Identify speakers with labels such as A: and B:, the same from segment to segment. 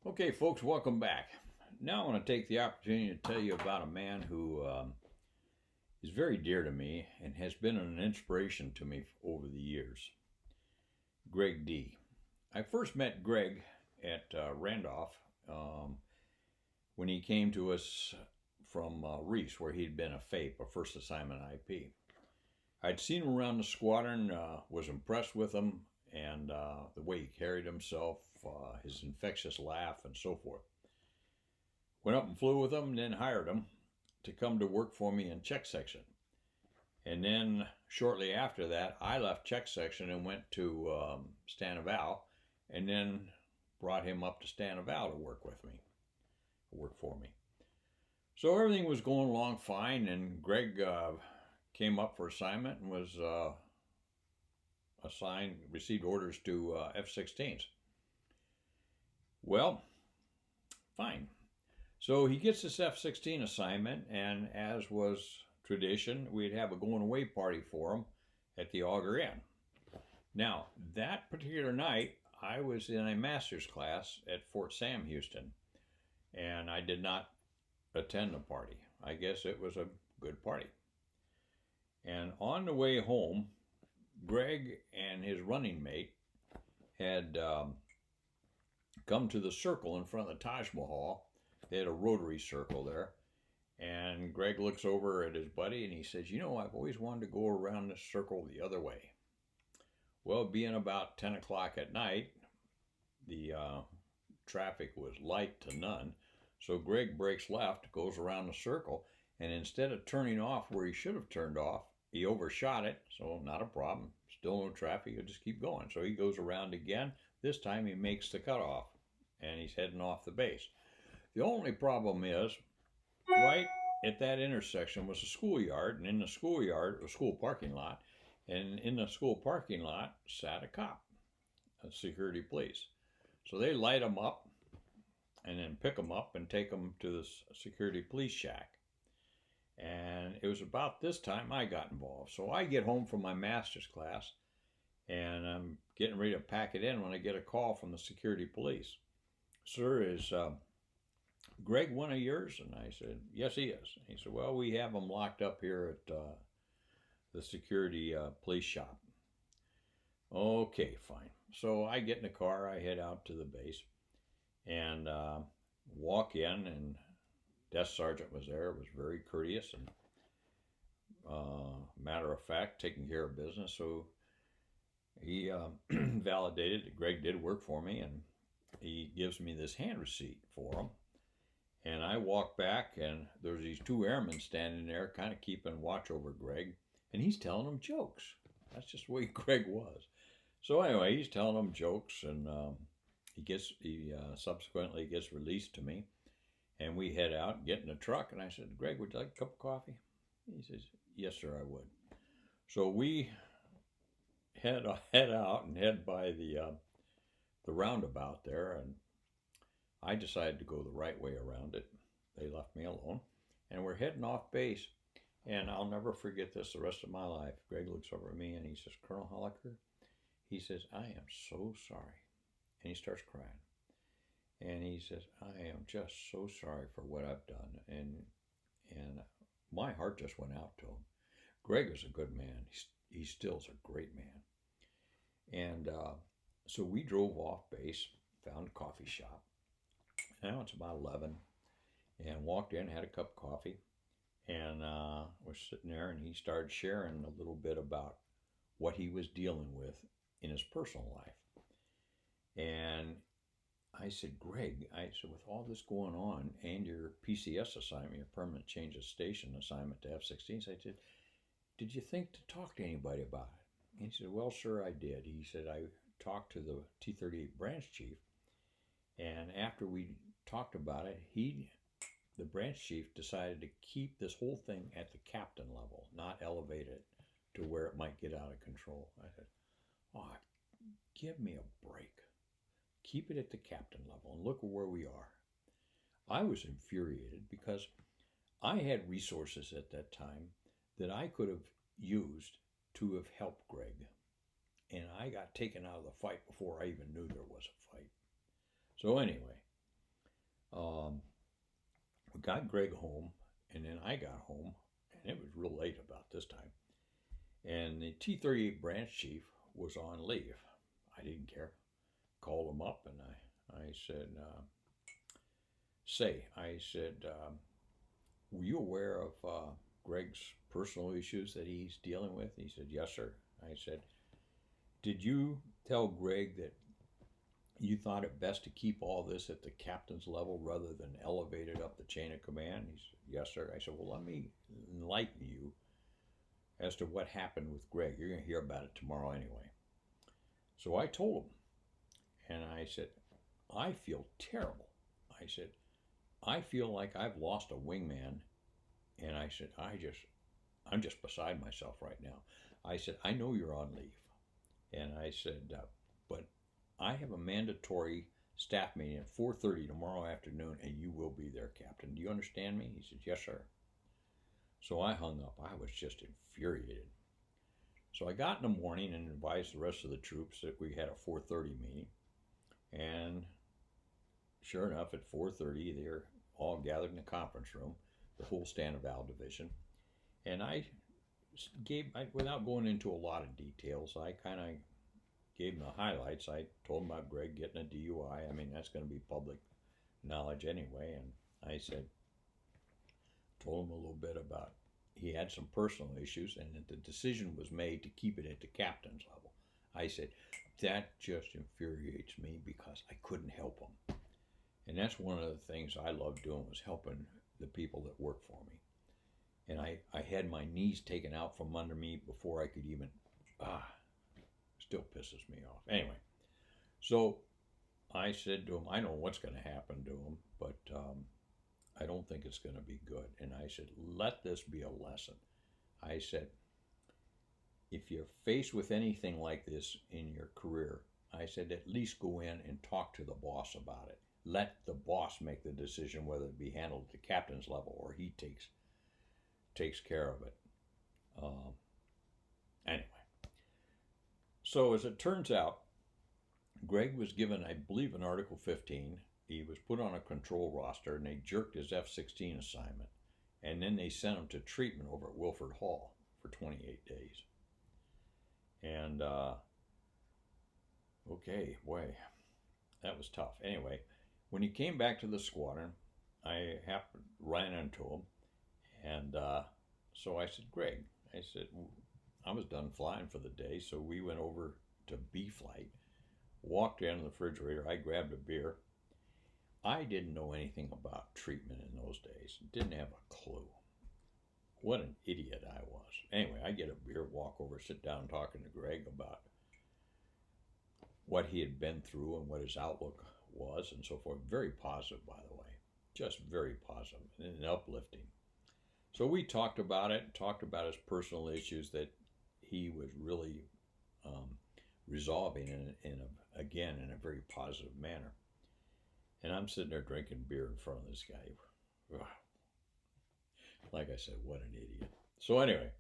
A: Okay, folks, welcome back. Now I want to take the opportunity to tell you about a man who is very dear to me and has been an inspiration to me over the years. Gregg D. I first met Greg at Randolph um, when he came to us from Reese, where he'd been a FAPE, a First Assignment IP. I'd seen him around the squadron, was impressed with him and the way he carried himself, his infectious laugh, and so forth. Went up and flew with him, and then hired him to come to work for me in check section. And then shortly after that, I left check section and went to Stanaval, and then brought him up to Stanaval to work with me, work for me. So everything was going along fine, and Greg came up for assignment and was assigned, received orders to F-16s. Well, fine. So he gets this F-16 assignment, and as was tradition, we'd have a going away party for him at the Auger Inn. Now, that particular night, I was in a master's class at Fort Sam, Houston, and I did not attend the party. I guess it was a good party. And on the way home, Greg and his running mate had come to the circle in front of the Taj Mahal. They had a rotary circle there. And Greg looks over at his buddy and he says, I've always wanted to go around this circle the other way. Well, being about 10 o'clock at night, the traffic was light to none. So Greg breaks left, goes around the circle, and instead of turning off where he should have turned off, he overshot it. So not a problem. Still no traffic. He'll just keep going. So he goes around again. This time he makes the cutoff and he's heading off the base. The only problem is, right at that intersection was a schoolyard, and in the schoolyard, a school parking lot, and in the school parking lot sat a cop, a security police. So they light him up and then pick him up and take him to the security police shack. And it was about this time I got involved. So I get home from my master's class, and I'm getting ready to pack it in when I get a call from the security police. Sir, is Greg one of yours? And I said, yes, he is. And he said, well, we have him locked up here at the security police shop. Okay, fine. So I get in the car, I head out to the base, and walk in, and desk sergeant was there, was very courteous and matter of fact, taking care of business. So he validated that Greg did work for me, and he gives me this hand receipt for him. And I walk back, and there's these two airmen standing there, kind of keeping watch over Greg, and he's telling them jokes. That's just the way Greg was. So anyway, he's telling them jokes, and he subsequently gets released to me, and we head out and get in the truck. And I said, Greg, would you like a cup of coffee? He says, yes, sir, I would. So we head out and head by the roundabout there, and I decided to go the right way around it. They left me alone, and we're heading off base. And I'll never forget this the rest of my life. Greg looks over at me and he says, Colonel Holliker, he says, I am so sorry. And he starts crying. And he says, I am just so sorry for what I've done. And my heart just went out to him. Greg is a good man. He still is a great man. And so we drove off base, found a coffee shop. Now it's about 11, and walked in, had a cup of coffee, and was sitting there, and he started sharing a little bit about what he was dealing with in his personal life. And I said, Greg, with all this going on and your PCS assignment, your permanent change of station assignment to F-16s, I said, did you think to talk to anybody about it? And he said, well, sir, I did. He said, I talked to the T-38 branch chief, and after we talked about it, the branch chief decided to keep this whole thing at the captain level, not elevate it to where it might get out of control. I said, oh, give me a break. Keep it at the captain level and look where we are. I was infuriated because I had resources at that time that I could have used to have helped Greg. And I got taken out of the fight before I even knew there was a fight. So anyway, got Gregg home, and then I got home, and it was real late about this time. And the T-38 branch chief was on leave. I didn't care. Called him up, and I said, were you aware of Gregg's personal issues that he's dealing with? He said, yes, sir. I said, did you tell Gregg that you thought it best to keep all this at the captain's level rather than elevate it up the chain of command? He said, yes, sir. I said, well, let me enlighten you as to what happened with Gregg. You're going to hear about it tomorrow anyway. So I told him, and I said, I feel terrible. I said, I feel like I've lost a wingman. And I said, I'm just beside myself right now. I said, I know you're on leave. And I said, but I have a mandatory staff meeting at 4:30 tomorrow afternoon, and you will be there, Captain. Do you understand me? He said, yes, sir. So I hung up. I was just infuriated. So I got in the morning and advised the rest of the troops that we had a 4:30 meeting. And sure enough, at 4:30, they were all gathered in the conference room, the whole Stanival division. And I gave, without going into a lot of details, I kind of gave them the highlights. I told them about Gregg getting a DUI. I mean, that's going to be public knowledge anyway. And I said, told him a little bit about he had some personal issues and that the decision was made to keep it at the captain's level. I said, that just infuriates me because I couldn't help him. And that's one of the things I love doing, was helping the people that work for me. And I had my knees taken out from under me before I could even, still pisses me off. Anyway, so I said to him, I know what's going to happen to him, but I don't think it's going to be good. And I said, let this be a lesson. I said, if you're faced with anything like this in your career, I said, at least go in and talk to the boss about it. Let the boss make the decision whether it be handled at the captain's level or he takes care of it. Anyway, so as it turns out, Gregg was given, I believe, an Article 15. He was put on a control roster, and they jerked his F-16 assignment. And then they sent him to treatment over at Wilford Hall for 28 days. And, okay, boy, that was tough. Anyway, when he came back to the squadron, I ran into him. And so I said, Gregg, I said, I was done flying for the day, so we went over to B flight, walked down to the refrigerator, I grabbed a beer. I didn't know anything about treatment in those days, didn't have a clue. What an idiot I was. Anyway, I get a beer, walk over, sit down talking to Gregg about what he had been through and what his outlook was and so forth. Very positive, by the way, just very positive and uplifting. So we talked about it, talked about his personal issues that he was really resolving in a very positive manner. And I'm sitting there drinking beer in front of this guy. Like I said, what an idiot. So anyway,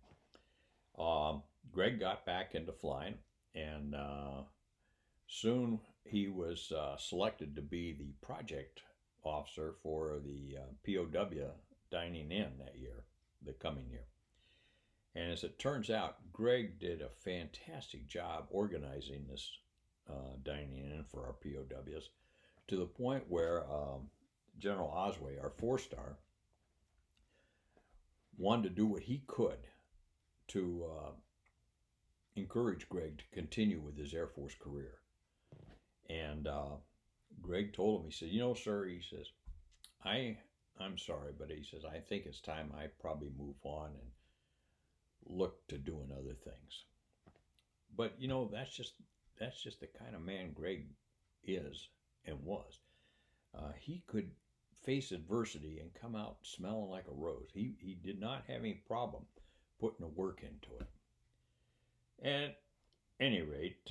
A: Gregg got back into flying, and soon he was selected to be the project officer for the POW dining in that year, the coming year. And as it turns out, Gregg did a fantastic job organizing this dining in for our POWs, to the point where General Osway, our 4-star, wanted to do what he could to encourage Gregg to continue with his Air Force career. And Gregg told him, he said, sir, he says, I'm sorry, but he says, I think it's time I probably move on and look to doing other things. But, that's just the kind of man Gregg is and was. He could face adversity and come out smelling like a rose. He did not have any problem putting the work into it. At any rate,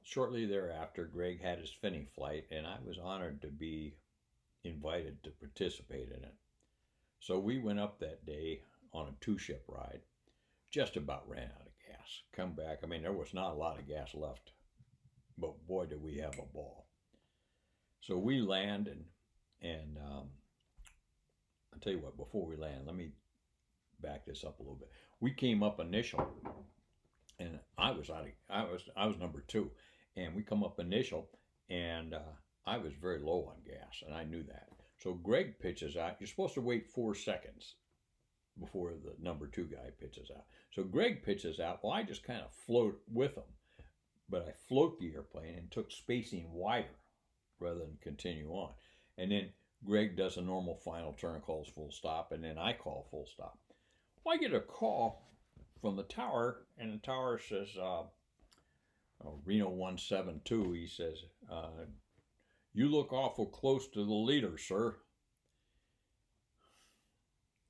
A: shortly thereafter, Gregg had his Finney flight, and I was honored to be invited to participate in it. So we went up that day on a 2-ship ride, just about ran out of gas. Come back, I mean, there was not a lot of gas left, but boy, did we have a ball. So we land, and tell you what, before we land, let me back this up a little bit. We came up initial, and I was number two, and we come up initial, and I was very low on gas, and I knew that. So Gregg pitches out. You're supposed to wait 4 seconds before the number two guy pitches out. So Gregg pitches out. Well, I just kind of float with him, but I float the airplane and took spacing wider rather than continue on. And then Gregg does a normal final turn, calls full stop, and then I call full stop. Well, I get a call from the tower, and the tower says, Reno 172, he says, you look awful close to the leader, sir.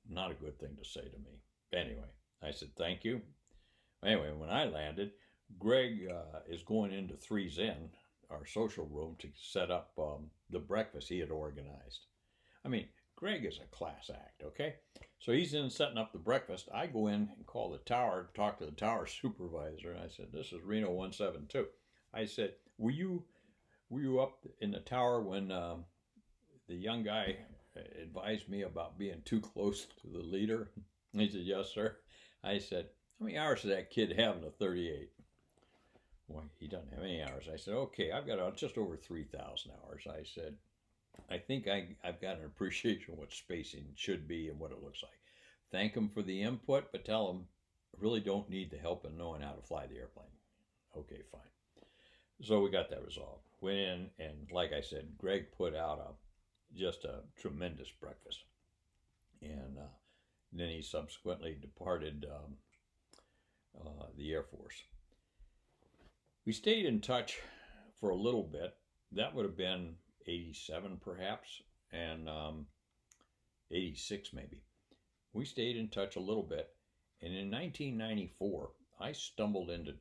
A: Not a good thing to say to me. Anyway, I said, thank you. Anyway, when I landed, Gregg is going into 3's Inn, our social room, to set up the breakfast he had organized. I mean, Gregg is a class act, okay? So he's in setting up the breakfast. I go in and call the tower, talk to the tower supervisor, and I said, this is Reno 172. I said, were you up in the tower when the young guy advised me about being too close to the leader? He said, yes, sir. I said, how many hours does that kid have in a 38? Well, he doesn't have any hours. I said, okay, I've got just over 3,000 hours. I said, I think I've got an appreciation of what spacing should be and what it looks like. Thank him for the input, but tell him I really don't need the help in knowing how to fly the airplane. Okay, fine. So we got that resolved. Went in, and like I said, Gregg put out just a tremendous breakfast. And then he subsequently departed the Air Force. We stayed in touch for a little bit. That would have been 87 perhaps, and 86 maybe. We stayed in touch a little bit, and in 1994, I stumbled into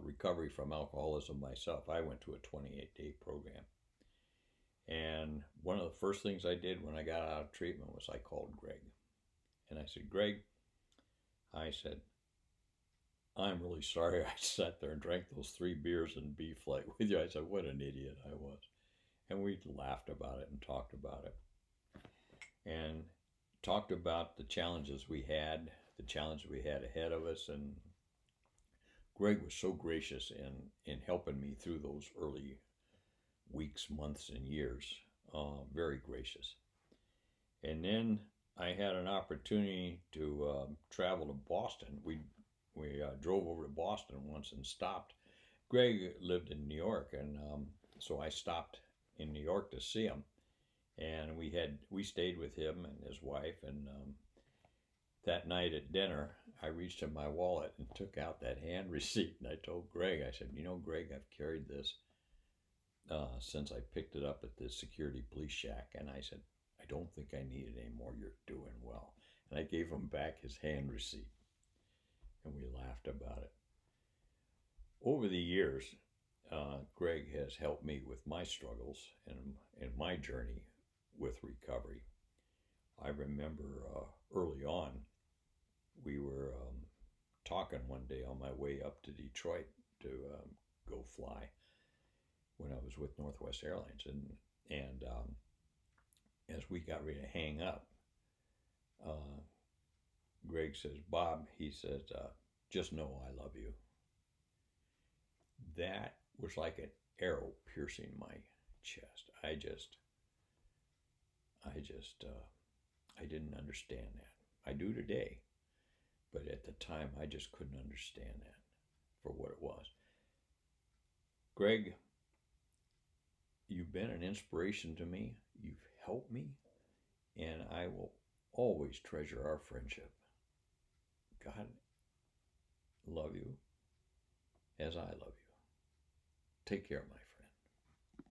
A: recovery from alcoholism myself. I went to a 28-day program, and one of the first things I did when I got out of treatment was I called Gregg, and I said, Gregg, I said, I'm really sorry I sat there and drank those 3 beers in B flight with you. I said, what an idiot I was. And we laughed about it and talked about it. And talked about the challenges we had, the challenge we had ahead of us. And Gregg was so gracious in helping me through those early weeks, months, and years. Very gracious. And then I had an opportunity to travel to Boston. We drove over to Boston once and stopped. Gregg lived in New York, and so I stopped in New York to see him. And we stayed with him and his wife. And that night at dinner, I reached in my wallet and took out that hand receipt. And I told Gregg, I said, you know, Gregg, I've carried this since I picked it up at the security police shack. And I said, I don't think I need it anymore. You're doing well. And I gave him back his hand receipt. And we laughed about it. Over the years, Gregg has helped me with my struggles and my journey with recovery. I remember early on, we were talking one day on my way up to Detroit to go fly when I was with Northwest Airlines. And as we got ready to hang up, Gregg says, Bob, he says, just know I love you. That was like an arrow piercing my chest. I didn't understand that. I do today, but at the time I just couldn't understand that for what it was. Gregg, you've been an inspiration to me. You've helped me, and I will always treasure our friendship. God love you as I love you. Take care, Mike.